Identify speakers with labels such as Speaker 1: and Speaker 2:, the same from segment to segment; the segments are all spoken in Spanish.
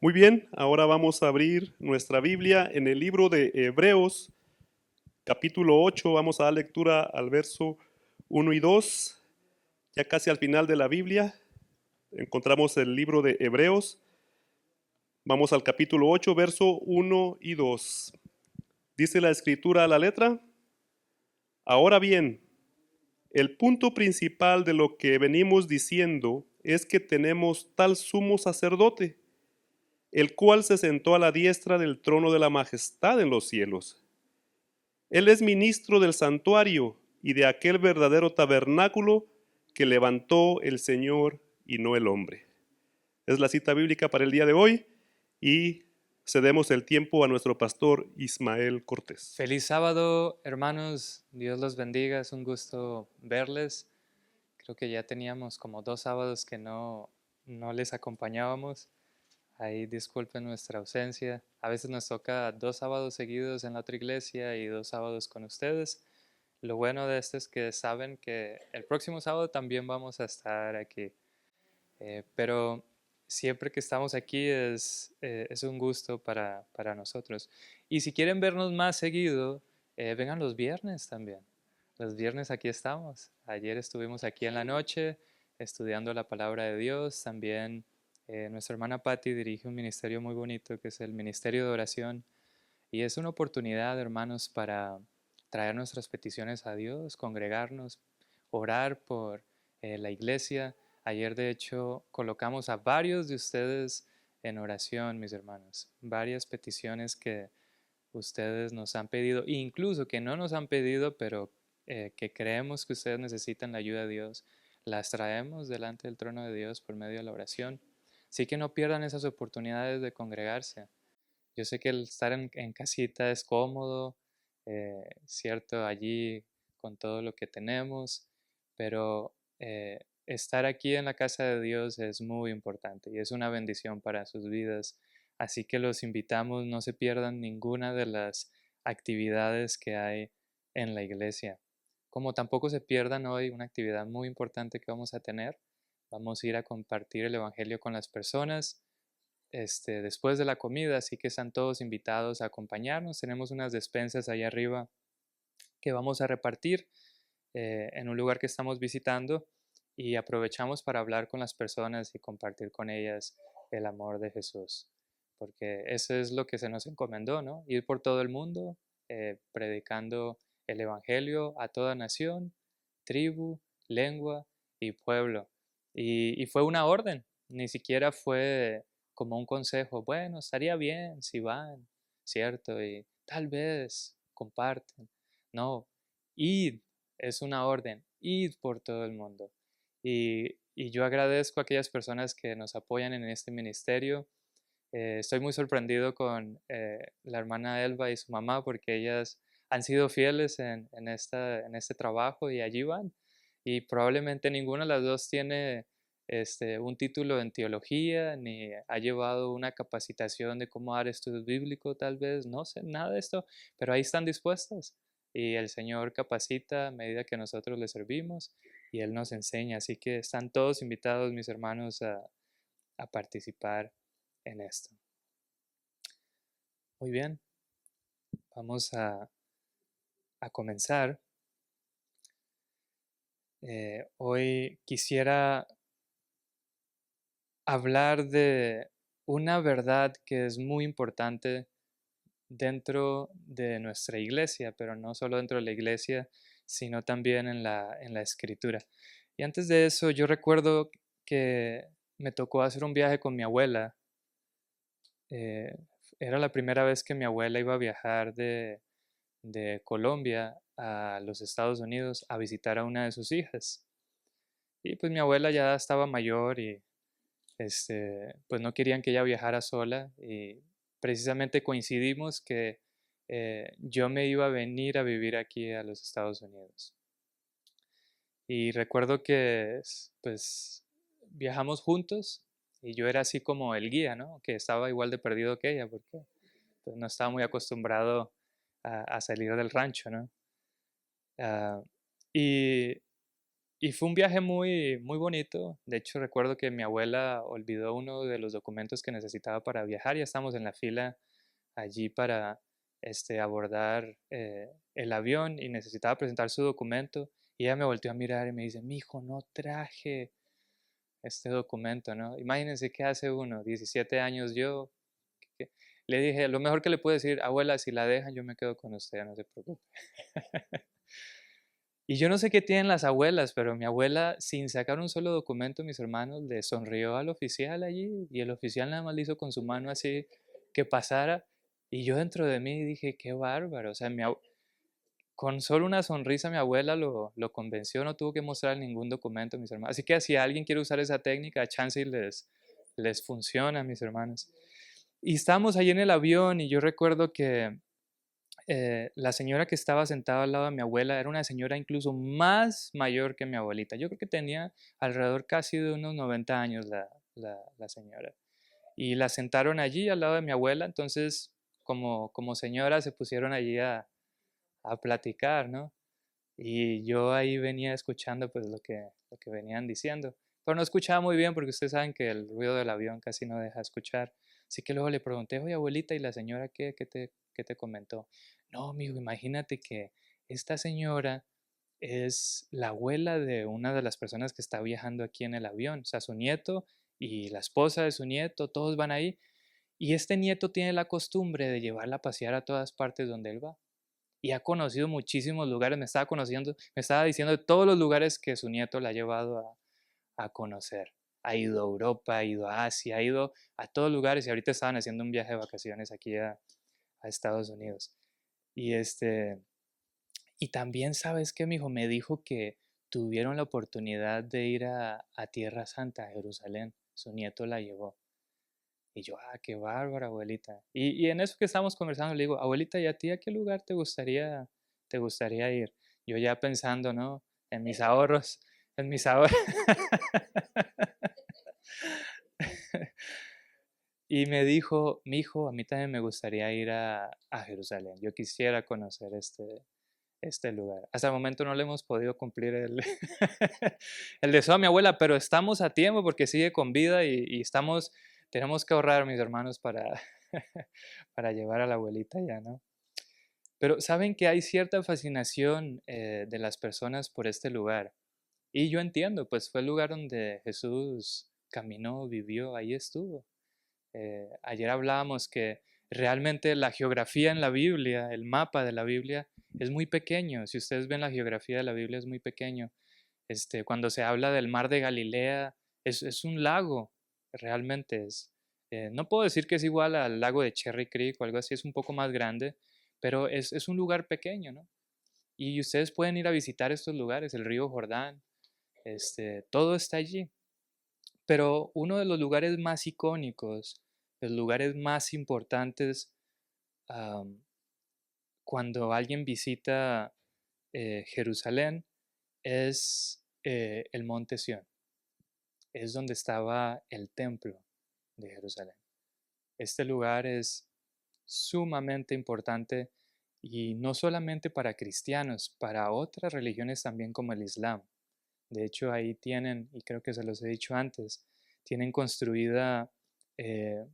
Speaker 1: Muy bien, ahora vamos a abrir nuestra Biblia en el libro de Hebreos, capítulo 8. Vamos a dar lectura al verso 1 y 2. Ya casi al final de la Biblia encontramos el libro de Hebreos. Vamos al capítulo 8, verso 1 y 2. Dice la escritura a la letra: Ahora bien, el punto principal de lo que venimos diciendo es que tenemos tal sumo sacerdote, el cual se sentó a la diestra del trono de la majestad en los cielos. Él es ministro del santuario y de aquel verdadero tabernáculo que levantó el Señor y no el hombre. Es la cita bíblica para el día de hoy y cedemos el tiempo a nuestro pastor Ismael Cortés.
Speaker 2: Feliz sábado, hermanos. Dios los bendiga. Es un gusto verles. Creo que ya teníamos como 2 sábados que no les acompañábamos. Ahí disculpen nuestra ausencia. A veces nos toca 2 sábados seguidos en la otra iglesia y 2 sábados con ustedes. Lo bueno de esto es que saben que el próximo sábado también vamos a estar aquí. Pero siempre que estamos aquí es un gusto para nosotros. Y si quieren vernos más seguido, vengan los viernes también. Los viernes aquí estamos. Ayer estuvimos aquí en la noche estudiando la palabra de Dios. También nuestra hermana Patti dirige un ministerio muy bonito que es el Ministerio de Oración. Y es una oportunidad, hermanos, para traer nuestras peticiones a Dios, congregarnos, orar por la iglesia. Ayer, de hecho, colocamos a varios de ustedes en oración, mis hermanos. Varias peticiones que ustedes nos han pedido, e incluso que no nos han pedido, pero que creemos que ustedes necesitan la ayuda de Dios. Las traemos delante del trono de Dios por medio de la oración. Así que no pierdan esas oportunidades de congregarse. Yo sé que el estar en casita es cómodo, cierto, allí con todo lo que tenemos, pero estar aquí en la casa de Dios es muy importante y es una bendición para sus vidas. Así que los invitamos, no se pierdan ninguna de las actividades que hay en la iglesia. Como tampoco se pierdan hoy una actividad muy importante que vamos a tener. Vamos a ir a compartir el Evangelio con las personas después de la comida, así que están todos invitados a acompañarnos. Tenemos unas despensas allá arriba que vamos a repartir en un lugar que estamos visitando y aprovechamos para hablar con las personas y compartir con ellas el amor de Jesús, porque eso es lo que se nos encomendó, ¿no? Ir por todo el mundo predicando el Evangelio a toda nación, tribu, lengua y pueblo. Y fue una orden, ni siquiera fue como un consejo, bueno, estaría bien si van, ¿cierto? Y tal vez comparten. No, id es una orden, id por todo el mundo. Y yo agradezco a aquellas personas que nos apoyan en este ministerio. Estoy muy sorprendido con la hermana Elba y su mamá porque ellas han sido fieles en este trabajo y allí van. Y probablemente ninguna de las dos tiene un título en teología, ni ha llevado una capacitación de cómo dar estudios bíblicos, tal vez, no sé, nada de esto, pero ahí están dispuestas. Y el Señor capacita a medida que nosotros le servimos y Él nos enseña. Así que están todos invitados, mis hermanos, a participar en esto. Muy bien, vamos a comenzar. Hoy quisiera hablar de una verdad que es muy importante dentro de nuestra iglesia, pero no solo dentro de la iglesia, sino también en la escritura. Y antes de eso, yo recuerdo que me tocó hacer un viaje con mi abuela. Eh, Era la primera vez que mi abuela iba a viajar de Colombia a los Estados Unidos a visitar a una de sus hijas. Y pues mi abuela ya estaba mayor y pues no querían que ella viajara sola y precisamente coincidimos que yo me iba a venir a vivir aquí a los Estados Unidos. Y recuerdo que pues viajamos juntos y yo era así como el guía, ¿no? Que estaba igual de perdido que ella porque pues, no estaba muy acostumbrado a salir del rancho, ¿no? Ah, y, Y fue un viaje muy, muy bonito. De hecho, recuerdo que mi abuela olvidó uno de los documentos que necesitaba para viajar. Ya estamos en la fila allí para abordar el avión y necesitaba presentar su documento. Y ella me volteó a mirar y me dice, mijo, no traje este documento, ¿no? Imagínense qué hace uno, 17 años yo. que- Le dije, lo mejor que le puedo decir, abuela, si la dejan, yo me quedo con usted, no se preocupe. Y yo no sé qué tienen las abuelas, pero mi abuela, sin sacar un solo documento, mis hermanos, le sonrió al oficial allí y el oficial nada más le hizo con su mano así que pasara. Y yo dentro de mí dije, qué bárbaro. O sea, con solo una sonrisa mi abuela lo convenció, no tuvo que mostrar ningún documento a mis hermanos. Así que si alguien quiere usar esa técnica, a chance y les funciona, mis hermanos. Y estábamos ahí en el avión y yo recuerdo que la señora que estaba sentada al lado de mi abuela era una señora incluso más mayor que mi abuelita. Yo creo que tenía alrededor casi de unos 90 años la señora. Y la sentaron allí al lado de mi abuela, entonces como señora se pusieron allí a platicar, ¿no? Y yo ahí venía escuchando pues lo que venían diciendo. Pero no escuchaba muy bien porque ustedes saben que el ruido del avión casi no deja escuchar. Así que luego le pregunté, oye abuelita, ¿y la señora qué te comentó? No, amigo, imagínate que esta señora es la abuela de una de las personas que está viajando aquí en el avión. O sea, su nieto y la esposa de su nieto, todos van ahí. Y este nieto tiene la costumbre de llevarla a pasear a todas partes donde él va y ha conocido muchísimos lugares, me estaba diciendo de todos los lugares que su nieto la ha llevado a conocer. Ha ido a Europa, ha ido a Asia, ha ido a todos lugares y ahorita estaban haciendo un viaje de vacaciones aquí a Estados Unidos. Y y también, ¿sabes qué, mijo? Me dijo que tuvieron la oportunidad de ir a Tierra Santa, a Jerusalén. Su nieto la llevó. Y yo, qué bárbara, abuelita. Y en eso que estábamos conversando, le digo, abuelita, ¿y a ti a qué lugar te gustaría ir? Yo ya pensando, ¿no? En mis ahorros, en mis ahorros. Y me dijo, mi hijo, a mí también me gustaría ir a Jerusalén. Yo quisiera conocer este lugar. Hasta el momento no le hemos podido cumplir el deseo a mi abuela, pero estamos a tiempo porque sigue con vida y tenemos que ahorrar, mis hermanos, para, para llevar a la abuelita ya, ¿no? Pero saben que hay cierta fascinación de las personas por este lugar. Y yo entiendo, pues fue el lugar donde Jesús caminó, vivió, ahí estuvo. Ayer hablábamos que realmente la geografía en la Biblia, el mapa de la Biblia, es muy pequeño. Si ustedes ven la geografía de la Biblia, es muy pequeño. Cuando se habla del mar de Galilea, es un lago, realmente es. No puedo decir que es igual al lago de Cherry Creek o algo así, es un poco más grande, pero es un lugar pequeño, ¿no? Y ustedes pueden ir a visitar estos lugares, el río Jordán, todo está allí. Pero uno de los lugares más icónicos, los lugares más importantes am, cuando alguien visita Jerusalén es el Monte Sión. Es donde estaba el templo de Jerusalén. Este lugar es sumamente importante y no solamente para cristianos, para otras religiones también como el Islam. De hecho, ahí tienen, y creo que se los he dicho antes, tienen construida eh,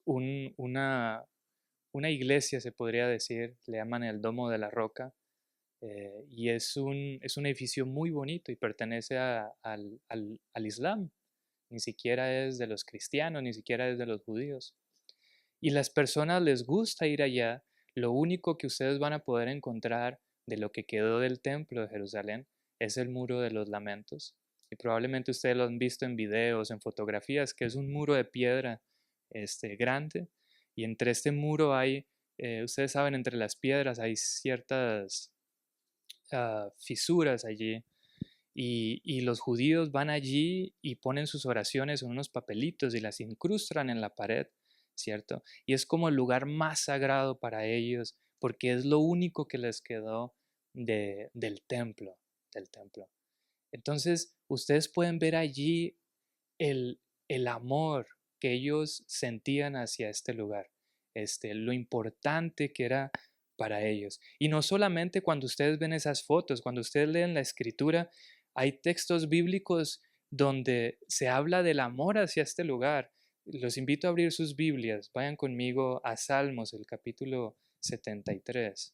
Speaker 2: una iglesia, se podría decir, le llaman el Domo de la Roca, y es un edificio muy bonito y pertenece al Islam. Ni siquiera es de los cristianos, ni siquiera es de los judíos. Y las personas les gusta ir allá. Lo único que ustedes van a poder encontrar de lo que quedó del templo de Jerusalén es el muro de los lamentos. Y probablemente ustedes lo han visto en videos, en fotografías, que es un muro de piedra grande. Y entre este muro hay, ustedes saben, entre las piedras hay ciertas fisuras allí. Y los judíos van allí y ponen sus oraciones en unos papelitos y las incrustan en la pared, ¿cierto? Y es como el lugar más sagrado para ellos, porque es lo único que les quedó del templo. Entonces, ustedes pueden ver allí el, el amor que ellos sentían hacia este lugar, lo importante que era para ellos. Y no solamente cuando ustedes ven esas fotos, cuando ustedes leen la escritura, Hay textos bíblicos donde se habla del amor hacia este lugar. Los invito a abrir sus Biblias. Vayan conmigo a Salmos, el capítulo 73.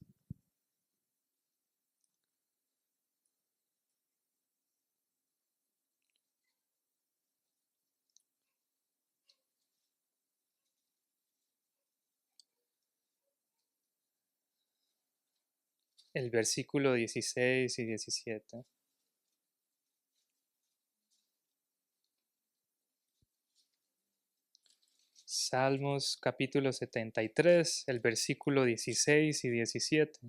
Speaker 2: El versículo 16 y 17. Salmos capítulo 73, el versículo 16 y 17.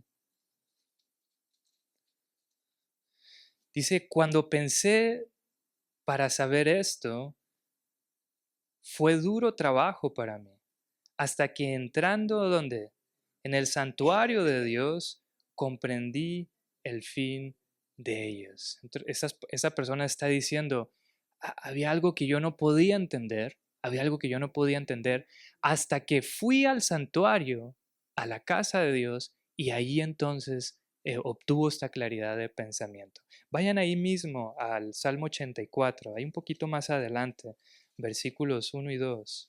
Speaker 2: Dice, cuando pensé para saber esto, fue duro trabajo para mí, hasta que entrando donde en el santuario de Dios, comprendí el fin de ellos. Entonces, esa persona está diciendo, había algo que yo no podía entender, había algo que yo no podía entender, hasta que fui al santuario, a la casa de Dios, y ahí entonces obtuvo esta claridad de pensamiento. Vayan ahí mismo al Salmo 84, ahí un poquito más adelante, versículos 1 y 2.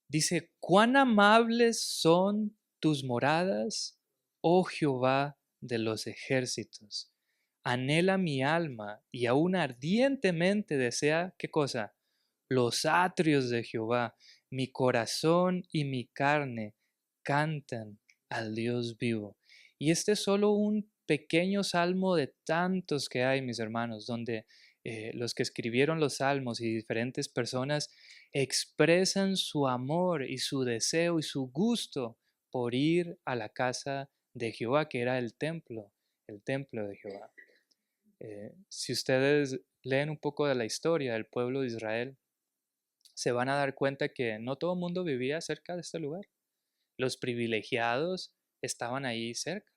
Speaker 2: Dice, cuán amables son tus moradas, oh Jehová de los ejércitos. Anhela mi alma y aún ardientemente desea, ¿qué cosa? Los atrios de Jehová. Mi corazón y mi carne cantan al Dios vivo. Y este es solo un pequeño salmo de tantos que hay, mis hermanos, donde los que escribieron los salmos y diferentes personas expresan su amor y su deseo y su gusto por ir a la casa de Jehová, que era el templo de Jehová. Si ustedes leen un poco de la historia del pueblo de Israel, se van a dar cuenta que no todo el mundo vivía cerca de este lugar. Los privilegiados estaban ahí cerca,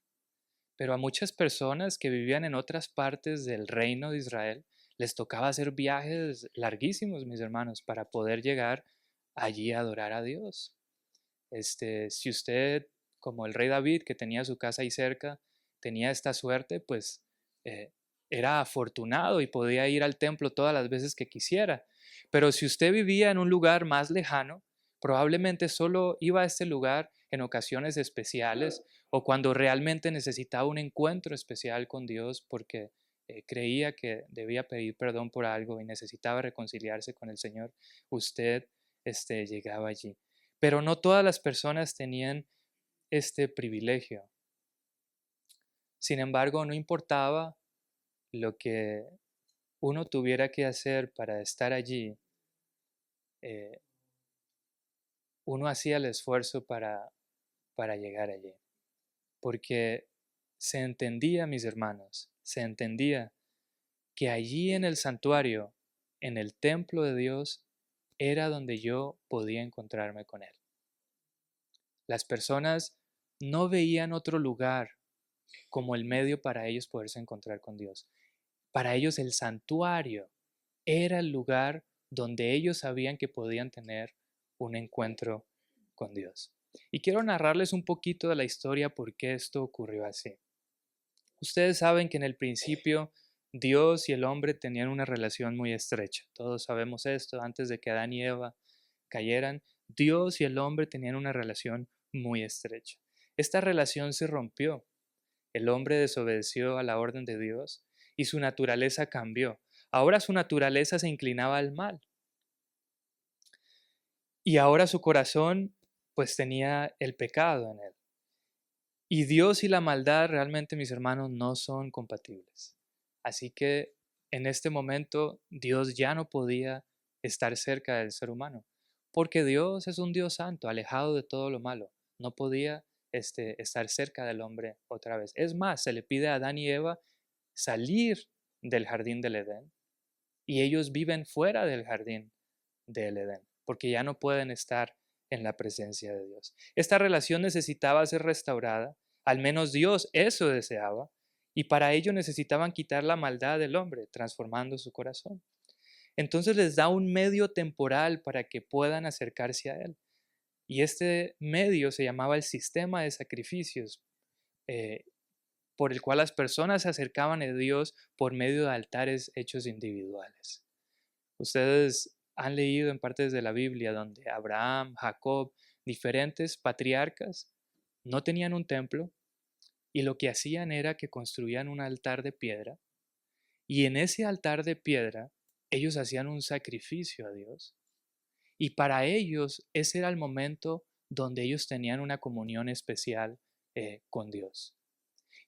Speaker 2: pero a muchas personas que vivían en otras partes del reino de Israel les tocaba hacer viajes larguísimos, mis hermanos, para poder llegar allí a adorar a Dios. Si usted, como el rey David, que tenía su casa ahí cerca, tenía esta suerte, pues era afortunado y podía ir al templo todas las veces que quisiera. Pero si usted vivía en un lugar más lejano, probablemente solo iba a este lugar en ocasiones especiales o cuando realmente necesitaba un encuentro especial con Dios porque creía que debía pedir perdón por algo y necesitaba reconciliarse con el Señor, usted llegaba allí. Pero no todas las personas tenían este privilegio. Sin embargo, no importaba lo que uno tuviera que hacer para estar allí, eh, uno hacía el esfuerzo para llegar allí. Porque se entendía, mis hermanos, se entendía que allí en el santuario, en el templo de Dios, era donde yo podía encontrarme con Él. Las personas no veían otro lugar como el medio para ellos poderse encontrar con Dios. Para ellos el santuario era el lugar donde ellos sabían que podían tener un encuentro con Dios. Y quiero narrarles un poquito de la historia por qué esto ocurrió así. Ustedes saben que en el principio Dios y el hombre tenían una relación muy estrecha. Todos sabemos esto. Antes de que Adán y Eva cayeran, Dios y el hombre tenían una relación muy estrecha. Esta relación se rompió. El hombre desobedeció a la orden de Dios y su naturaleza cambió. Ahora su naturaleza se inclinaba al mal. Y ahora su corazón pues tenía el pecado en él. Y Dios y la maldad realmente, mis hermanos, no son compatibles. Así que en este momento Dios ya no podía estar cerca del ser humano, porque Dios es un Dios santo, alejado de todo lo malo. No podía estar cerca del hombre otra vez. Es más, se le pide a Adán y Eva salir del jardín del Edén y ellos viven fuera del jardín del Edén, porque ya no pueden estar en la presencia de Dios. Esta relación necesitaba ser restaurada, al menos Dios eso deseaba, y para ello necesitaban quitar la maldad del hombre, transformando su corazón. Entonces les da un medio temporal para que puedan acercarse a Él. Y este medio se llamaba el sistema de sacrificios. por el cual las personas se acercaban a Dios por medio de altares hechos individuales. Ustedes han leído en partes de la Biblia donde Abraham, Jacob, diferentes patriarcas no tenían un templo y lo que hacían era que construían un altar de piedra y en ese altar de piedra ellos hacían un sacrificio a Dios y para ellos ese era el momento donde ellos tenían una comunión especial con Dios.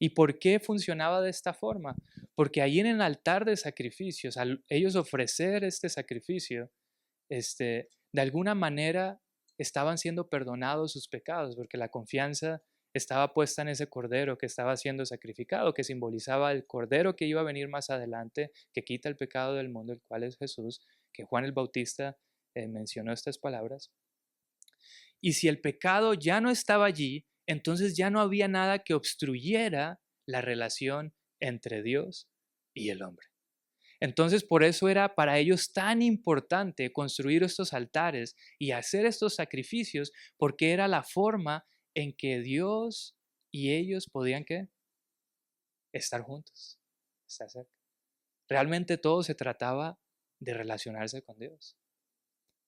Speaker 2: ¿Y por qué funcionaba de esta forma? Porque ahí en el altar de sacrificios, al ellos ofrecer este sacrificio, de alguna manera estaban siendo perdonados sus pecados, porque la confianza estaba puesta en ese cordero que estaba siendo sacrificado, que simbolizaba el cordero que iba a venir más adelante, que quita el pecado del mundo, el cual es Jesús, que Juan el Bautista mencionó estas palabras. Y si el pecado ya no estaba allí, entonces ya no había nada que obstruyera la relación entre Dios y el hombre. Entonces por eso era para ellos tan importante construir estos altares y hacer estos sacrificios, porque era la forma en que Dios y ellos podían ¿qué? Estar juntos, estar cerca. Realmente todo se trataba de relacionarse con Dios.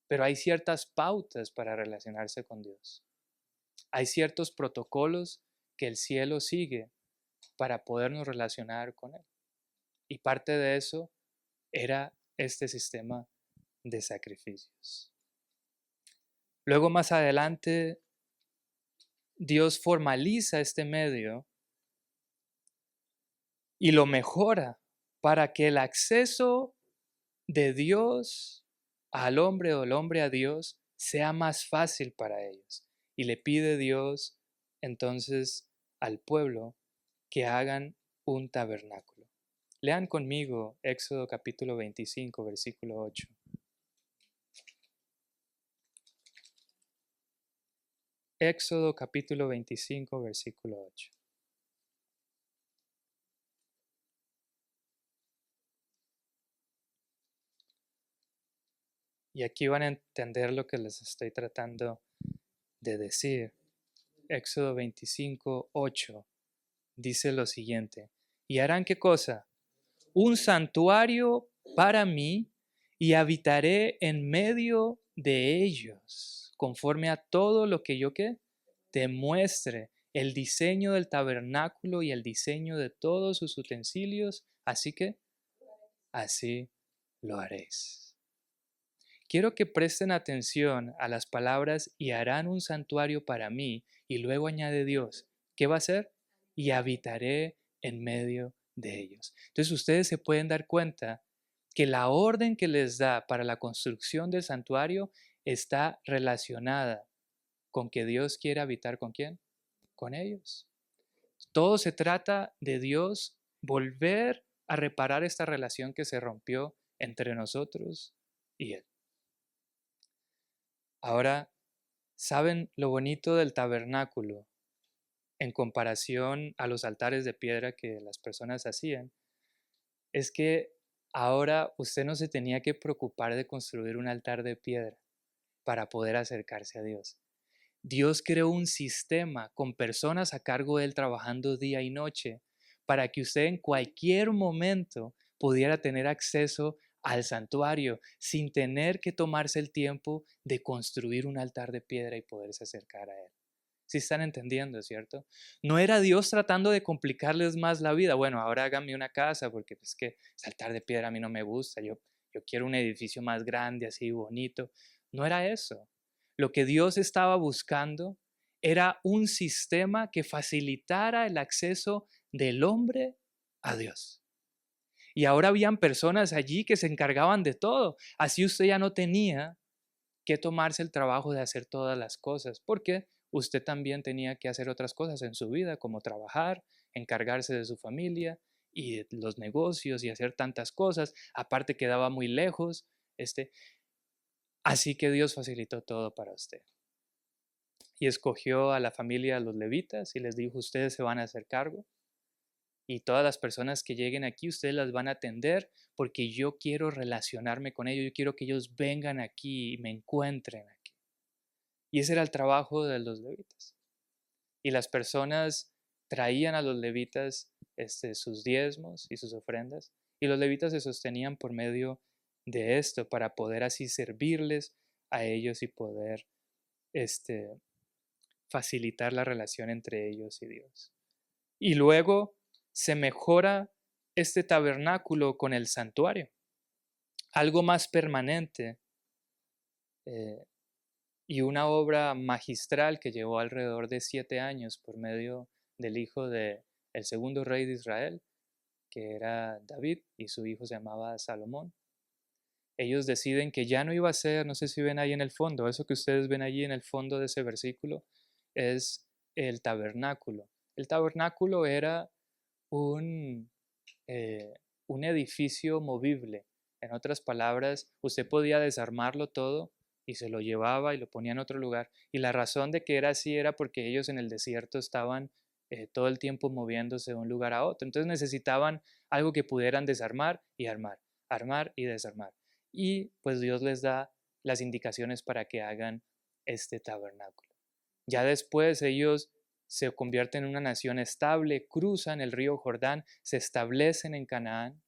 Speaker 2: Pero hay ciertas pautas para relacionarse con Dios. Hay ciertos protocolos que el cielo sigue para podernos relacionar con Él. Y parte de eso era este sistema de sacrificios. Luego más adelante, Dios formaliza este medio y lo mejora para que el acceso de Dios al hombre o el hombre a Dios sea más fácil para ellos. Y le pide Dios entonces al pueblo que hagan un tabernáculo. Lean conmigo Éxodo capítulo 25, versículo 8. Éxodo capítulo 25, versículo 8. Y aquí van a entender lo que les estoy tratando de decir. Éxodo 25, 8 dice lo siguiente. ¿Y harán qué cosa? Un santuario para mí y habitaré en medio de ellos, conforme a todo lo que yo ¿qué? Te muestre el diseño del tabernáculo y el diseño de todos sus utensilios, así que así lo haréis. Quiero que presten atención a las palabras y harán un santuario para mí y luego añade Dios, ¿qué va a hacer? Y habitaré en medio de ellos. Entonces ustedes se pueden dar cuenta que la orden que les da para la construcción del santuario está relacionada con que Dios quiere habitar con quién? Con ellos. Todo se trata de Dios volver a reparar esta relación que se rompió entre nosotros y Él. Ahora, ¿saben lo bonito del tabernáculo en comparación a los altares de piedra que las personas hacían? Es que ahora usted no se tenía que preocupar de construir un altar de piedra para poder acercarse a Dios. Dios creó un sistema con personas a cargo de él trabajando día y noche para que usted en cualquier momento pudiera tener acceso al santuario sin tener que tomarse el tiempo de construir un altar de piedra y poderse acercar a él. ¿Sí están entendiendo, cierto? No era Dios tratando de complicarles más la vida. Bueno, ahora háganme una casa porque es que ese altar de piedra a mí no me gusta. Yo quiero un edificio más grande, así bonito. No era eso. Lo que Dios estaba buscando era un sistema que facilitara el acceso del hombre a Dios. Y ahora habían personas allí que se encargaban de todo. Así usted ya no tenía que tomarse el trabajo de hacer todas las cosas, porque usted también tenía que hacer otras cosas en su vida, como trabajar, encargarse de su familia y de los negocios y hacer tantas cosas. Aparte quedaba muy lejos. Así que Dios facilitó todo para usted. Y escogió a la familia de los levitas y les dijo, ustedes se van a hacer cargo. Y todas las personas que lleguen aquí, ustedes las van a atender porque yo quiero relacionarme con ellos, yo quiero que ellos vengan aquí y me encuentren aquí. Y ese era el trabajo de los levitas. Y las personas traían a los levitas sus diezmos y sus ofrendas, y los levitas se sostenían por medio de esto para poder así servirles a ellos y poder facilitar la relación entre ellos y Dios. Y luego se mejora este tabernáculo con el santuario, algo más permanente, eh, y una obra magistral que llevó alrededor de 7 años por medio del hijo de el segundo rey de Israel, que era David, y su hijo se llamaba Salomón. Ellos deciden que ya no iba a ser, no sé si ven ahí en el fondo, eso que ustedes ven allí en el fondo de ese versículo, es el tabernáculo. El tabernáculo era un, eh, un edificio movible. En otras palabras, usted podía desarmarlo todo y se lo llevaba y lo ponía en otro lugar. Y la razón de que era así era porque ellos en el desierto estaban todo el tiempo moviéndose de un lugar a otro. Entonces necesitaban algo que pudieran desarmar y armar y desarmar. Y pues Dios les da las indicaciones para que hagan este tabernáculo. Ya después ellos se convierten en una nación estable, cruzan el río Jordán, se establecen en Canaán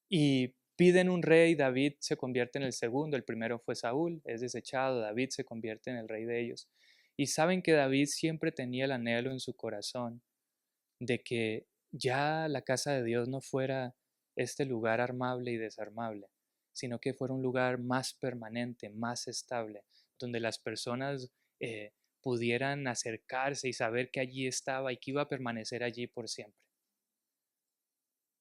Speaker 2: y piden un rey. David se convierte en el segundo, el primero fue Saúl, es desechado, David se convierte en el rey de ellos. Y saben que David siempre tenía el anhelo en su corazón de que ya la casa de Dios no fuera este lugar armable y desarmable, sino que fuera un lugar más permanente, más estable, donde las personas eh, pudieran acercarse y saber que allí estaba y que iba a permanecer allí por siempre.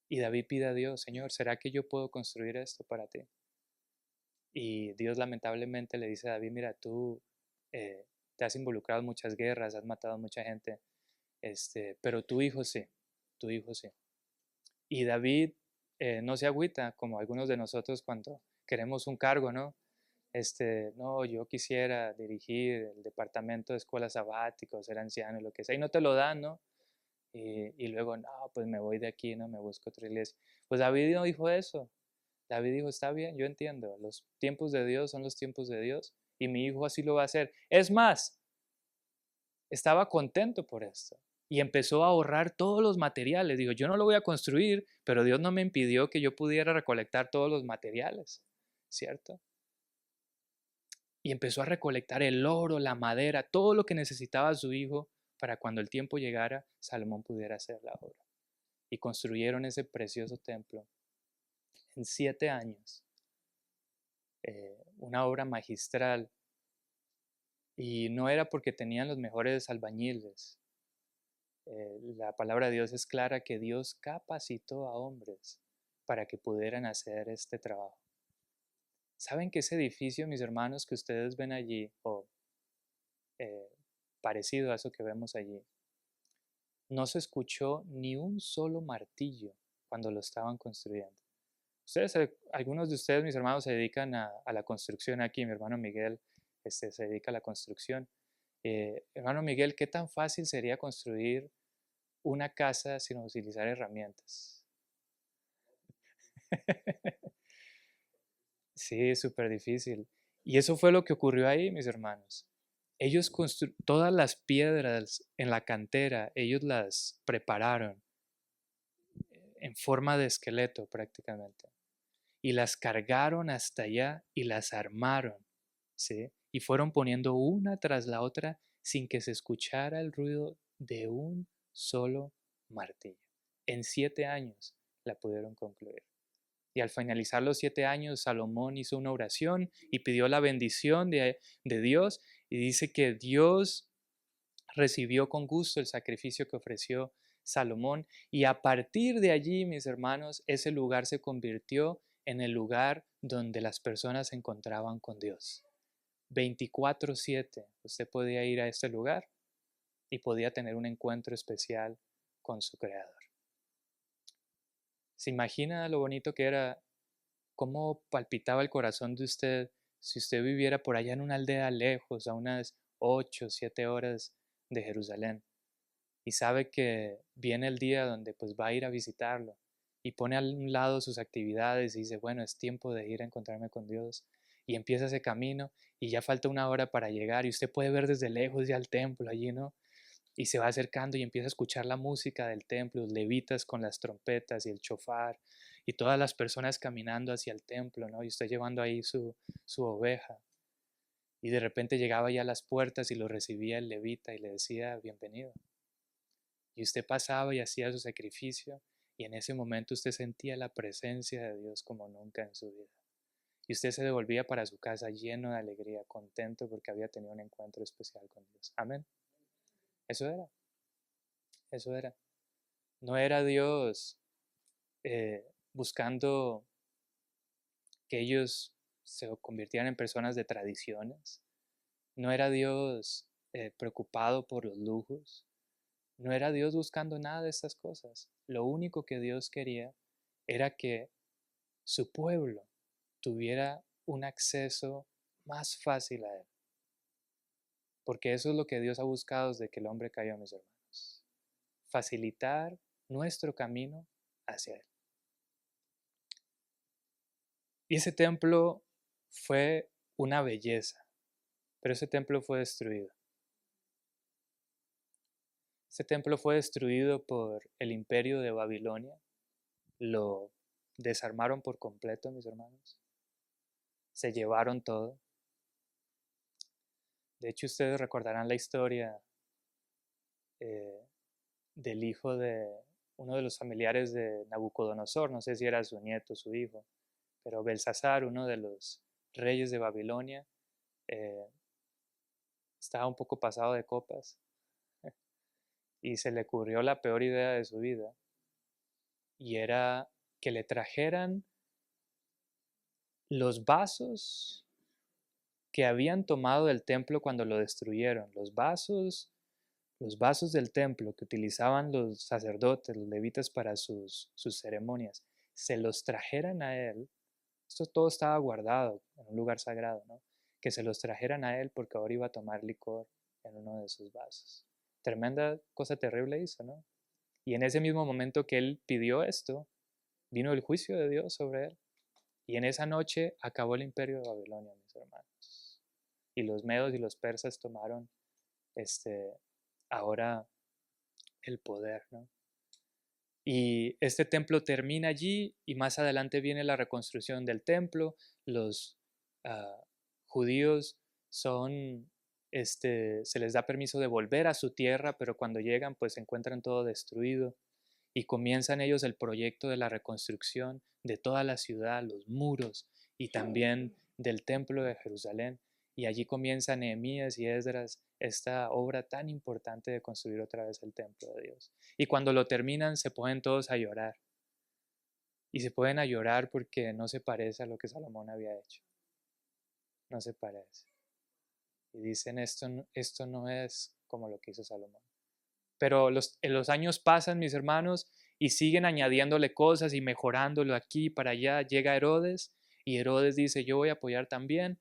Speaker 2: Y David pide a Dios: Señor, ¿será que yo puedo construir esto para ti? Y Dios lamentablemente le dice a David: mira, tú te has involucrado en muchas guerras, has matado a mucha gente, pero tu hijo sí, tu hijo sí. Y David no se agüita como algunos de nosotros cuando queremos un cargo, ¿no? No, yo quisiera dirigir el departamento de escuelas sabáticos, ser anciano, lo que sea, y no te lo dan, ¿no? Y luego, no, pues me voy de aquí, no, me busco otra iglesia. Pues David no dijo eso. David dijo: está bien, yo entiendo, los tiempos de Dios son los tiempos de Dios y mi hijo así lo va a hacer. Es más, estaba contento por esto y empezó a ahorrar todos los materiales. Digo, yo no lo voy a construir, pero Dios no me impidió que yo pudiera recolectar todos los materiales, ¿cierto? Y empezó a recolectar el oro, la madera, todo lo que necesitaba su hijo para cuando el tiempo llegara, Salomón pudiera hacer la obra. Y construyeron ese precioso templo en 7 años, una obra magistral. Y no era porque tenían los mejores albañiles. La palabra de Dios es clara que Dios capacitó a hombres para que pudieran hacer este trabajo. ¿Saben que ese edificio, mis hermanos, que ustedes ven allí, o eh, parecido a eso que vemos allí, no se escuchó ni un solo martillo cuando lo estaban construyendo? Ustedes, algunos de ustedes, mis hermanos, se dedican a la construcción aquí. Mi hermano Miguel se dedica a la construcción. Hermano Miguel, ¿qué tan fácil sería construir una casa sin utilizar herramientas? Sí, es súper difícil. Y eso fue lo que ocurrió ahí, mis hermanos. Ellos todas las piedras en la cantera, ellos las prepararon en forma de esqueleto prácticamente. Y las cargaron hasta allá y las armaron, ¿sí? Y fueron poniendo una tras la otra sin que se escuchara el ruido de un solo martillo. En 7 años la pudieron concluir. Y al finalizar los 7 años, Salomón hizo una oración y pidió la bendición de Dios. Y dice que Dios recibió con gusto el sacrificio que ofreció Salomón. Y a partir de allí, mis hermanos, ese lugar se convirtió en el lugar donde las personas se encontraban con Dios. 24/7 usted podía ir a este lugar y podía tener un encuentro especial con su Creador. ¿Se imagina lo bonito que era? ¿Cómo palpitaba el corazón de usted si usted viviera por allá en una aldea lejos, a unas 8 o 7 horas de Jerusalén? Y sabe que viene el día donde pues va a ir a visitarlo y pone a un lado sus actividades y dice: bueno, es tiempo de ir a encontrarme con Dios. Y empieza ese camino y ya falta 1 hora para llegar y usted puede ver desde lejos ya el templo allí, ¿no? Y se va acercando y empieza a escuchar la música del templo, los levitas con las trompetas y el chofar, y todas las personas caminando hacia el templo, ¿no? Y usted llevando ahí su oveja. Y de repente llegaba ya a las puertas y lo recibía el levita y le decía, bienvenido. Y usted pasaba y hacía su sacrificio, y en ese momento usted sentía la presencia de Dios como nunca en su vida. Y usted se devolvía para su casa lleno de alegría, contento porque había tenido un encuentro especial con Dios. Amén. Eso era, eso era. No era Dios buscando que ellos se convirtieran en personas de tradiciones. No era Dios preocupado por los lujos. No era Dios buscando nada de estas cosas. Lo único que Dios quería era que su pueblo tuviera un acceso más fácil a Él. Porque eso es lo que Dios ha buscado desde que el hombre cayó, mis hermanos. Facilitar nuestro camino hacia Él. Y ese templo fue una belleza, pero ese templo fue destruido. Ese templo fue destruido por el imperio de Babilonia. Lo desarmaron por completo, mis hermanos. Se llevaron todo. De hecho, ustedes recordarán la historia eh, del hijo de uno de los familiares de Nabucodonosor. No sé si era su nieto o su hijo, pero Belsasar, uno de los reyes de Babilonia, eh, estaba un poco pasado de copas y se le ocurrió la peor idea de su vida, y era que le trajeran los vasos que habían tomado del templo cuando lo destruyeron, los vasos del templo que utilizaban los sacerdotes, los levitas para sus ceremonias, se los trajeran a él. Esto todo estaba guardado en un lugar sagrado, ¿no? Que se los trajeran a él porque ahora iba a tomar licor en uno de sus vasos. Tremenda cosa terrible hizo, ¿no? Y en ese mismo momento que él pidió esto, vino el juicio de Dios sobre él. Y en esa noche acabó el imperio de Babilonia, mis hermanos. Y los medos y los persas tomaron ahora el poder, ¿no? Y este templo termina allí y más adelante viene la reconstrucción del templo. Los judíos se les da permiso de volver a su tierra, pero cuando llegan pues encuentran todo destruido y comienzan ellos el proyecto de la reconstrucción de toda la ciudad, los muros y también del templo de Jerusalén. Y allí comienza Nehemías y Esdras esta obra tan importante de construir otra vez el templo de Dios. Y cuando lo terminan se ponen todos a llorar. Y se pueden a llorar porque no se parece a lo que Salomón había hecho. No se parece. Y dicen, esto no es como lo que hizo Salomón. Pero los años pasan, mis hermanos, y siguen añadiéndole cosas y mejorándolo aquí para allá. Llega Herodes y Herodes dice, yo voy a apoyar también.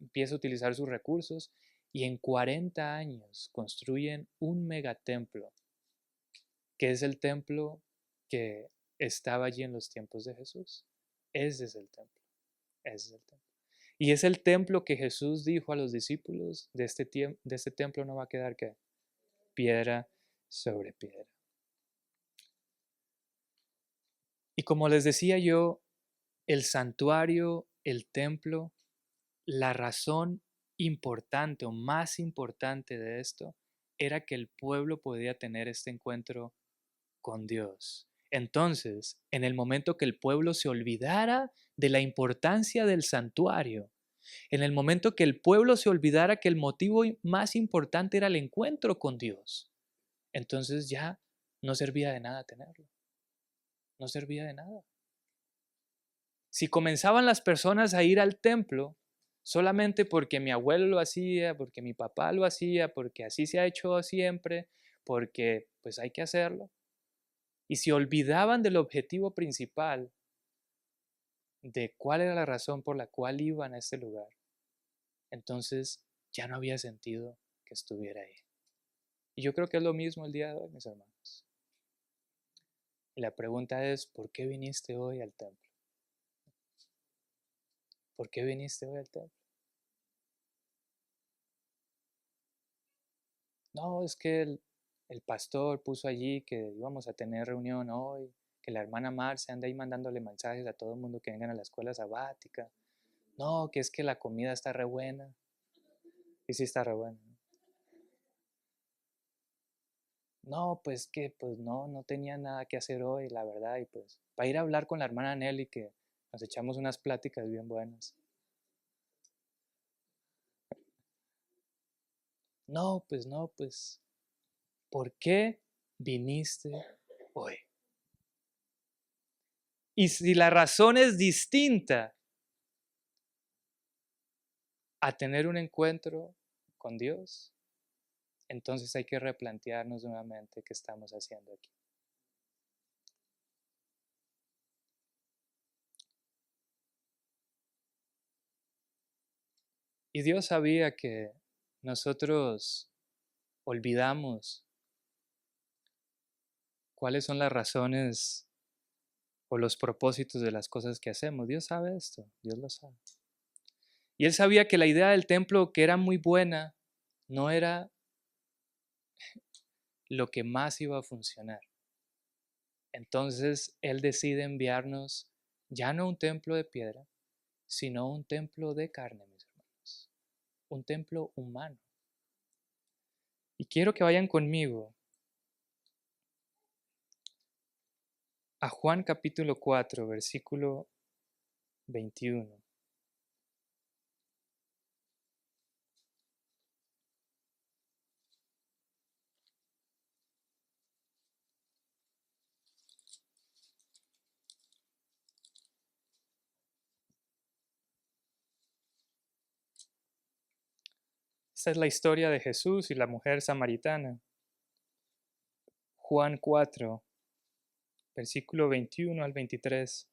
Speaker 2: Empieza a utilizar sus recursos y en 40 años construyen un megatemplo, que es el templo que estaba allí en los tiempos de Jesús. Ese es el templo. Ese es el templo. Y es el templo que Jesús dijo a los discípulos, de este templo no va a quedar ¿qué? Piedra sobre piedra. Y como les decía yo, el santuario, el templo, la razón importante o más importante de esto era que el pueblo podía tener este encuentro con Dios. Entonces, en el momento que el pueblo se olvidara de la importancia del santuario, en el momento que el pueblo se olvidara que el motivo más importante era el encuentro con Dios, entonces ya no servía de nada tenerlo. No servía de nada. Si comenzaban las personas a ir al templo solamente porque mi abuelo lo hacía, porque mi papá lo hacía, porque así se ha hecho siempre, porque pues hay que hacerlo, y se olvidaban del objetivo principal, de cuál era la razón por la cual iban a este lugar, entonces ya no había sentido que estuviera ahí. Y yo creo que es lo mismo el día de hoy, mis hermanos. Y la pregunta es, ¿por qué viniste hoy al templo? ¿Por qué viniste hoy al templo? No, es que el pastor puso allí que íbamos a tener reunión hoy, que la hermana Marce anda ahí mandándole mensajes a todo el mundo que vengan a la escuela sabática. No, que es que la comida está re buena. Y sí está re buena. No, pues que pues no tenía nada que hacer hoy, la verdad. Y pues para ir a hablar con la hermana Nelly, que nos echamos unas pláticas bien buenas. No, pues, ¿por qué viniste hoy? Y si la razón es distinta a tener un encuentro con Dios, entonces hay que replantearnos nuevamente qué estamos haciendo aquí. Y Dios sabía que nosotros olvidamos cuáles son las razones o los propósitos de las cosas que hacemos. Dios sabe esto, Dios lo sabe. Y Él sabía que la idea del templo, que era muy buena, no era lo que más iba a funcionar. Entonces Él decide enviarnos ya no un templo de piedra, sino un templo de carne, mis hermanos. Un templo humano. Y quiero que vayan conmigo a Juan capítulo 4, versículo 21. Esta es la historia de Jesús y la mujer samaritana. Juan 4, versículo 21 al 23.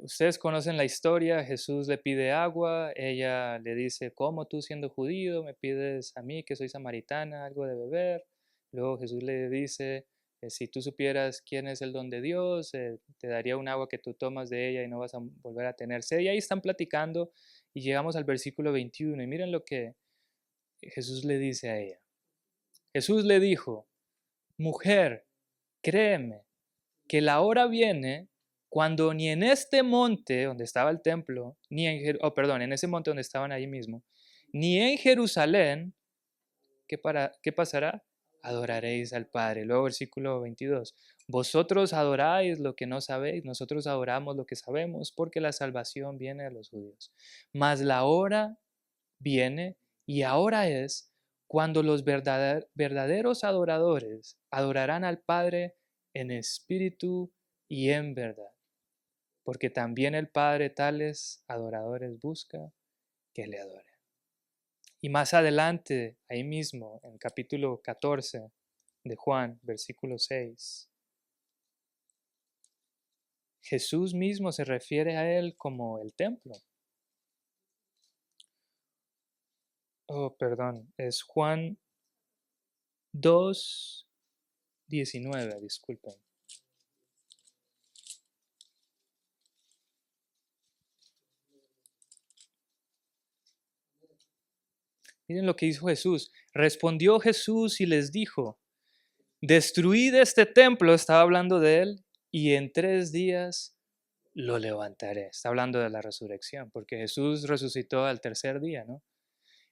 Speaker 2: Ustedes conocen la historia, Jesús le pide agua, ella le dice, ¿cómo tú siendo judío me pides a mí que soy samaritana algo de beber? Luego Jesús le dice, si tú supieras quién es el don de Dios, te daría un agua que tú tomas de ella y no vas a volver a tener sed. Y ahí están platicando y llegamos al versículo 21 y miren lo que Jesús le dice a ella. Jesús le dijo, mujer, créeme que la hora viene cuando ni en este monte donde estaba el templo, ni en ese monte donde estaban ahí mismo, ni en Jerusalén, ¿qué pasará? Adoraréis al Padre. Luego versículo 22. Vosotros adoráis lo que no sabéis, nosotros adoramos lo que sabemos, porque la salvación viene de los judíos. Mas la hora viene y ahora es cuando los verdaderos adoradores adorarán al Padre en espíritu y en verdad, porque también el Padre tales adoradores busca que le adoren. Y más adelante, ahí mismo, en el capítulo 14 de Juan, versículo 6, Jesús mismo se refiere a él como el templo. Oh, perdón, es Juan 2:19, disculpen. Miren lo que hizo Jesús. Respondió Jesús y les dijo, destruid este templo, estaba hablando de él, y en 3 días lo levantaré. Está hablando de la resurrección, porque Jesús resucitó al tercer día, ¿no?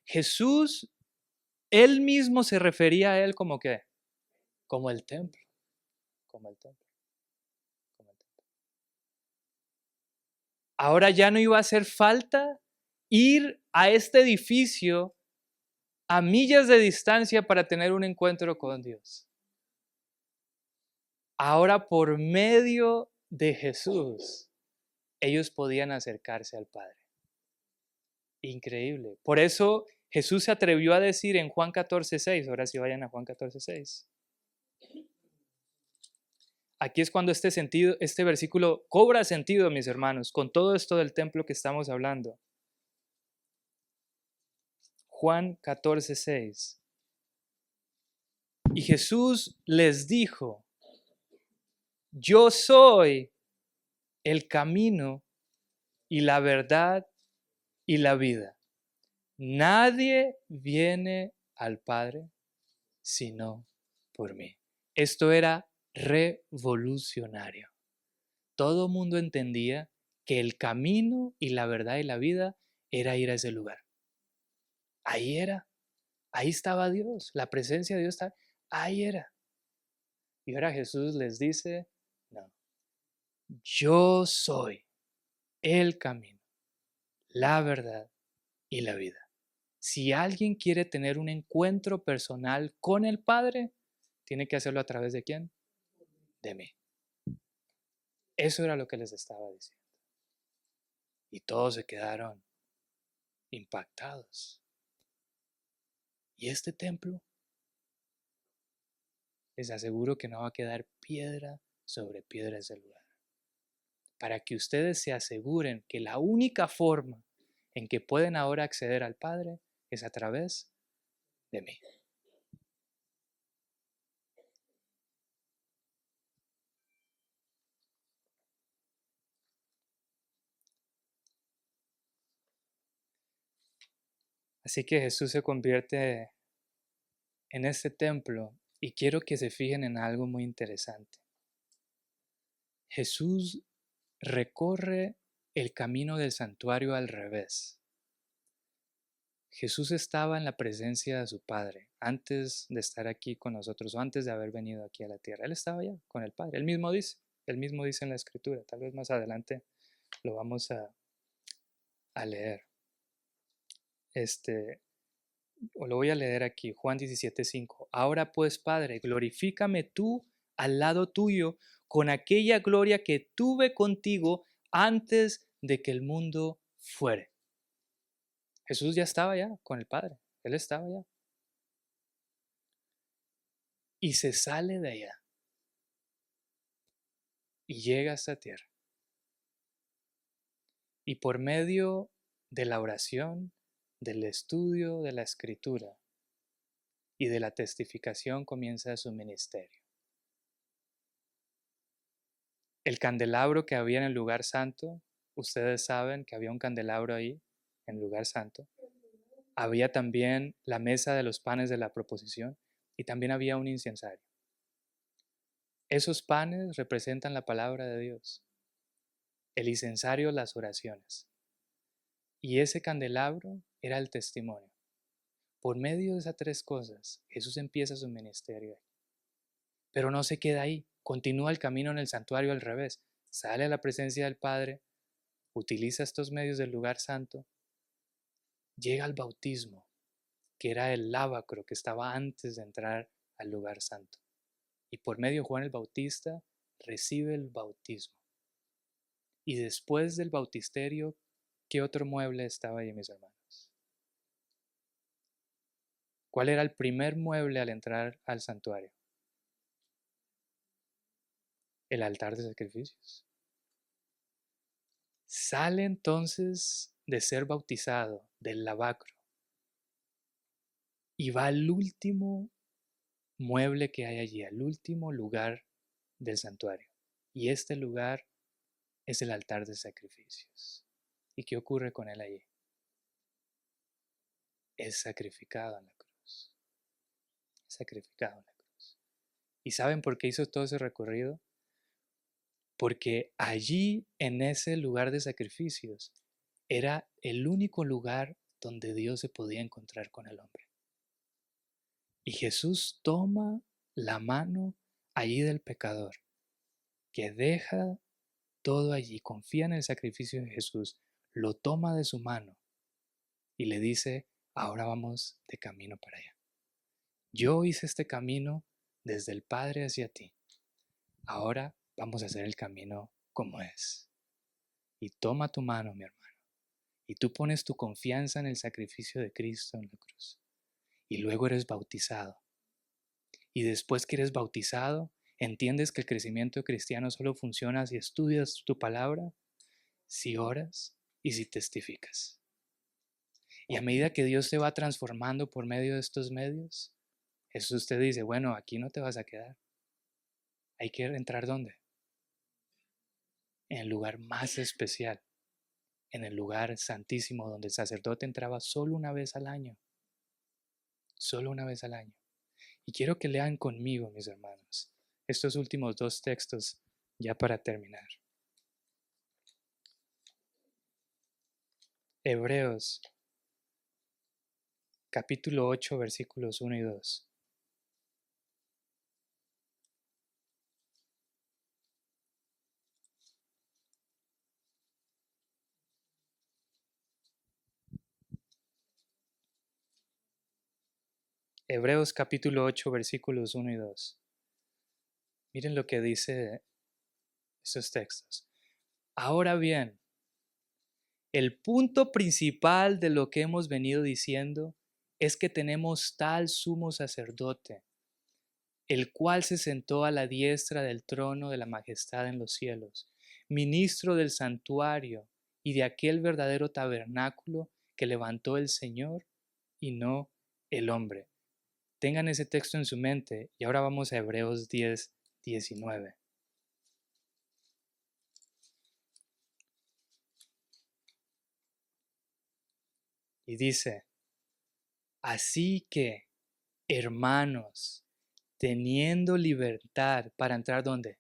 Speaker 2: Jesús, él mismo se refería a él como ¿qué? Como el templo, como el templo, como el templo. Ahora ya no iba a hacer falta ir a este edificio a millas de distancia para tener un encuentro con Dios. Ahora por medio de Jesús, ellos podían acercarse al Padre. Increíble. Por eso Jesús se atrevió a decir en Juan 14:6, ahora sí vayan a Juan 14:6. Aquí es cuando este versículo cobra sentido, mis hermanos, con todo esto del templo que estamos hablando. Juan 14:6. Y Jesús les dijo, yo soy el camino y la verdad y la vida. Nadie viene al Padre sino por mí. Esto era revolucionario. Todo mundo entendía que el camino y la verdad y la vida era ir a ese lugar. Ahí era, ahí estaba Dios, la presencia de Dios estaba, ahí era. Y ahora Jesús les dice, no, yo soy el camino, la verdad y la vida. Si alguien quiere tener un encuentro personal con el Padre, tiene que hacerlo a través de ¿quién? De mí. Eso era lo que les estaba diciendo. Y todos se quedaron impactados. ¿Y este templo? Les aseguro que no va a quedar piedra sobre piedra ese lugar. Para que ustedes se aseguren que la única forma en que pueden ahora acceder al Padre es a través de mí. Así que Jesús se convierte en este templo y quiero que se fijen en algo muy interesante. Jesús recorre el camino del santuario al revés. Jesús estaba en la presencia de su Padre antes de estar aquí con nosotros o antes de haber venido aquí a la tierra. Él estaba allá con el Padre. Él mismo dice en la Escritura. Tal vez más adelante lo vamos a leer. O lo voy a leer aquí, Juan 17:5. Ahora pues, Padre, glorifícame tú al lado tuyo con aquella gloria que tuve contigo antes de que el mundo fuere. Jesús ya estaba allá con el Padre. Él estaba allá. Y se sale de allá y llega a esta tierra. Y por medio de la oración, del estudio de la Escritura y de la testificación comienza su ministerio. El candelabro que había en el lugar santo, ustedes saben que había un candelabro ahí en el lugar santo. Había también la mesa de los panes de la proposición y también había un incensario. Esos panes representan la palabra de Dios. El incensario, las oraciones. Y ese candelabro era el testimonio. Por medio de esas tres cosas, Jesús empieza su ministerio. Pero no se queda ahí, continúa el camino en el santuario al revés. Sale a la presencia del Padre, utiliza estos medios del lugar santo, llega al bautismo, que era el lavacro que estaba antes de entrar al lugar santo. Y por medio de Juan el Bautista recibe el bautismo. Y después del bautisterio, ¿qué otro mueble estaba ahí, mis hermanos? ¿Cuál era el primer mueble al entrar al santuario? El altar de sacrificios. Sale entonces de ser bautizado del lavacro y va al último mueble que hay allí, al último lugar del santuario. Y este lugar es el altar de sacrificios. ¿Y qué ocurre con él allí? Es sacrificado en la cruz. Sacrificado en la cruz. ¿Y saben por qué hizo todo ese recorrido? Porque allí, en ese lugar de sacrificios, era el único lugar donde Dios se podía encontrar con el hombre. Y Jesús toma la mano allí del pecador, que deja todo allí, confía en el sacrificio de Jesús, lo toma de su mano y le dice, ahora vamos de camino para allá. Yo hice este camino desde el Padre hacia ti. Ahora vamos a hacer el camino como es. Y toma tu mano, mi hermano, y tú pones tu confianza en el sacrificio de Cristo en la cruz. Y luego eres bautizado. Y después que eres bautizado, entiendes que el crecimiento cristiano solo funciona si estudias tu palabra, si oras y si testificas. Y a medida que Dios te va transformando por medio de estos medios, Jesús te dice, bueno, aquí no te vas a quedar. Hay que entrar ¿dónde? En el lugar más especial, en el lugar santísimo donde el sacerdote entraba solo una vez al año. solo una vez al año. Y quiero que lean conmigo, mis hermanos, estos últimos dos textos ya para terminar. Hebreos capítulo 8, versículos 1 y 2. Hebreos capítulo 8, versículos 1 y 2. Miren lo que dice estos textos. Ahora bien, el punto principal de lo que hemos venido diciendo es que tenemos tal sumo sacerdote, el cual se sentó a la diestra del trono de la majestad en los cielos, ministro del santuario y de aquel verdadero tabernáculo que levantó el Señor y no el hombre. Tengan ese texto en su mente y ahora vamos a Hebreos 10, 19. Y dice, así que, hermanos, teniendo libertad para entrar ¿dónde?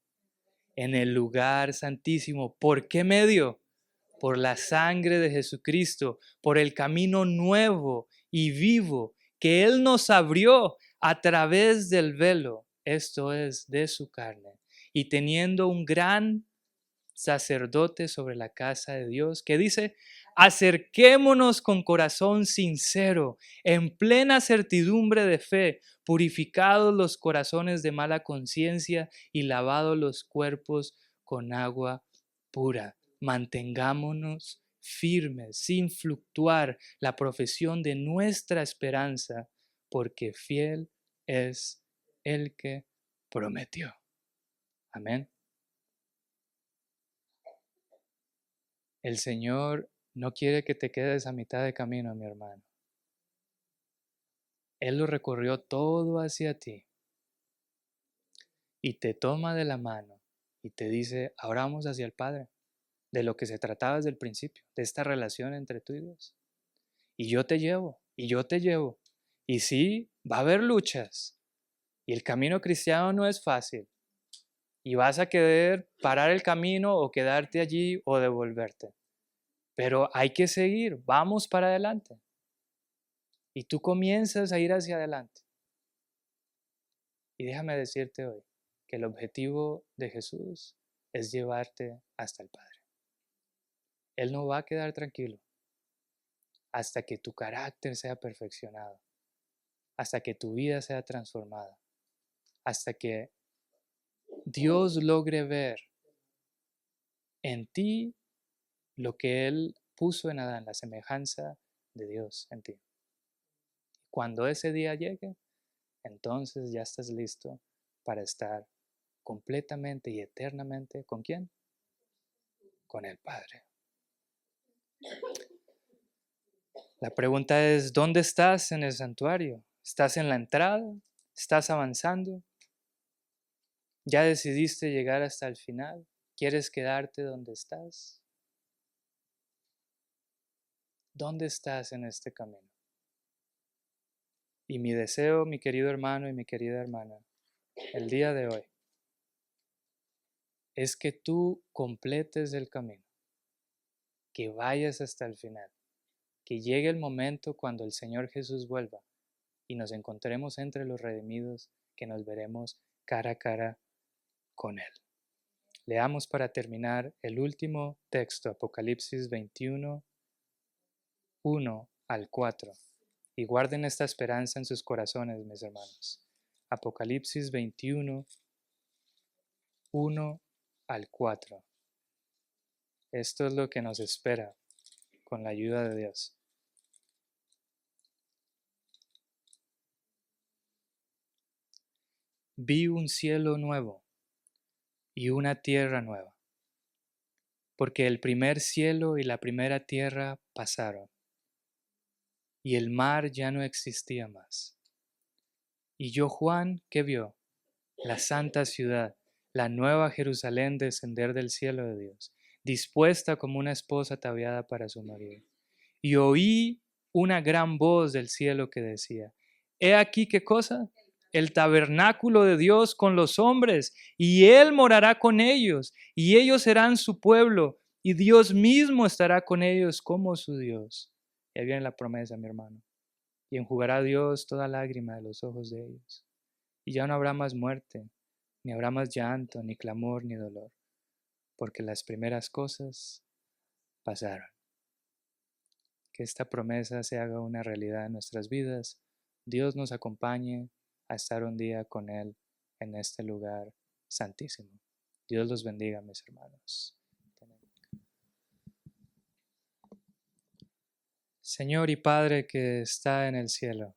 Speaker 2: En el lugar santísimo. ¿Por qué medio? Por la sangre de Jesucristo, por el camino nuevo y vivo que Él nos abrió a través del velo, esto es, de su carne, y teniendo un gran sacerdote sobre la casa de Dios, que dice, acerquémonos con corazón sincero, en plena certidumbre de fe, purificados los corazones de mala conciencia y lavados los cuerpos con agua pura. Mantengámonos firmes, sin fluctuar, la profesión de nuestra esperanza, porque fiel es el que prometió. Amén. El Señor no quiere que te quedes a mitad de camino, mi hermano. Él lo recorrió todo hacia ti y te toma de la mano y te dice, ahora vamos hacia el Padre, de lo que se trataba desde el principio, de esta relación entre tú y Dios. Y yo te llevo, y yo te llevo. Y sí, va a haber luchas. Y el camino cristiano no es fácil. Y vas a querer parar el camino o quedarte allí o devolverte. Pero hay que seguir, vamos para adelante. Y tú comienzas a ir hacia adelante. Y déjame decirte hoy que el objetivo de Jesús es llevarte hasta el Padre. Él no va a quedar tranquilo hasta que tu carácter sea perfeccionado, hasta que tu vida sea transformada, hasta que Dios logre ver en ti lo que Él puso en Adán, la semejanza de Dios en ti. Cuando ese día llegue, entonces ya estás listo para estar completamente y eternamente ¿con quién? Con el Padre. La pregunta es, ¿dónde estás en el santuario? ¿Estás en la entrada? ¿Estás avanzando? ¿Ya decidiste llegar hasta el final? ¿Quieres quedarte donde estás? ¿Dónde estás en este camino? Y mi deseo, mi querido hermano y mi querida hermana, el día de hoy, es que tú completes el camino, que vayas hasta el final, que llegue el momento cuando el Señor Jesús vuelva y nos encontremos entre los redimidos, que nos veremos cara a cara con Él. Leamos para terminar el último texto, Apocalipsis 21, 1 al 4. Y guarden esta esperanza en sus corazones, mis hermanos. Apocalipsis 21, 1 al 4. Esto es lo que nos espera con la ayuda de Dios. Vi un cielo nuevo y una tierra nueva, porque el primer cielo y la primera tierra pasaron, y el mar ya no existía más. Y yo, Juan, ¿qué vio? La santa ciudad, la nueva Jerusalén descender del cielo de Dios, dispuesta como una esposa ataviada para su marido. Y oí una gran voz del cielo que decía, He aquí, ¿qué cosa? El tabernáculo de Dios con los hombres, y Él morará con ellos, y ellos serán su pueblo, y Dios mismo estará con ellos como su Dios. Y ahí viene la promesa, mi hermano. Y enjugará Dios toda lágrima de los ojos de ellos. Y ya no habrá más muerte, ni habrá más llanto, ni clamor, ni dolor, porque las primeras cosas pasaron. Que esta promesa se haga una realidad en nuestras vidas. Dios nos acompañe a estar un día con Él en este lugar santísimo. Dios los bendiga, mis hermanos. Señor y Padre que está en el cielo,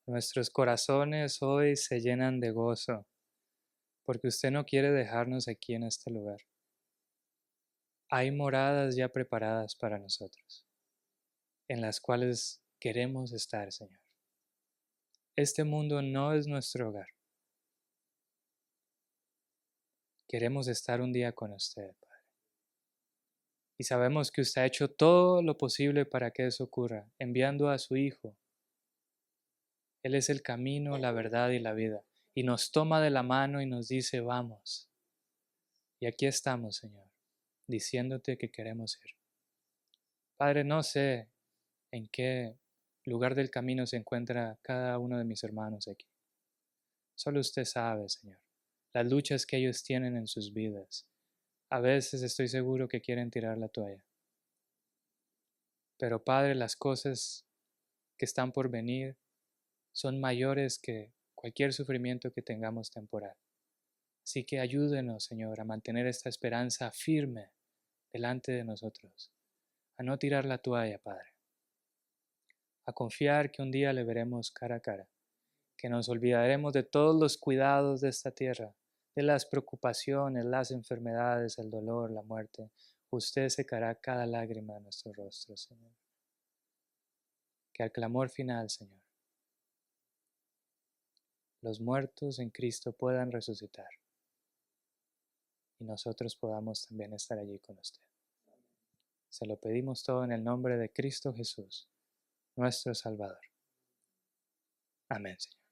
Speaker 2: nuestros corazones hoy se llenan de gozo, porque usted no quiere dejarnos aquí en este lugar. Hay moradas ya preparadas para nosotros, en las cuales queremos estar, Señor. Este mundo no es nuestro hogar. Queremos estar un día con usted, Padre. Y sabemos que usted ha hecho todo lo posible para que eso ocurra, enviando a su Hijo. Él es el camino, la verdad y la vida. Y nos toma de la mano y nos dice, vamos. Y aquí estamos, Señor, diciéndote que queremos ir. Padre, no sé en qué lugar del camino se encuentra cada uno de mis hermanos aquí. Solo usted sabe, Señor, las luchas que ellos tienen en sus vidas. A veces estoy seguro que quieren tirar la toalla. Pero Padre, las cosas que están por venir son mayores que cualquier sufrimiento que tengamos temporal. Así que ayúdenos, Señor, a mantener esta esperanza firme delante de nosotros, a no tirar la toalla, Padre, a confiar que un día le veremos cara a cara, que nos olvidaremos de todos los cuidados de esta tierra, de las preocupaciones, las enfermedades, el dolor, la muerte. Usted secará cada lágrima de nuestro rostro, Señor. Que al clamor final, Señor, los muertos en Cristo puedan resucitar y nosotros podamos también estar allí con usted. Se lo pedimos todo en el nombre de Cristo Jesús, nuestro Salvador. Amén, Señor.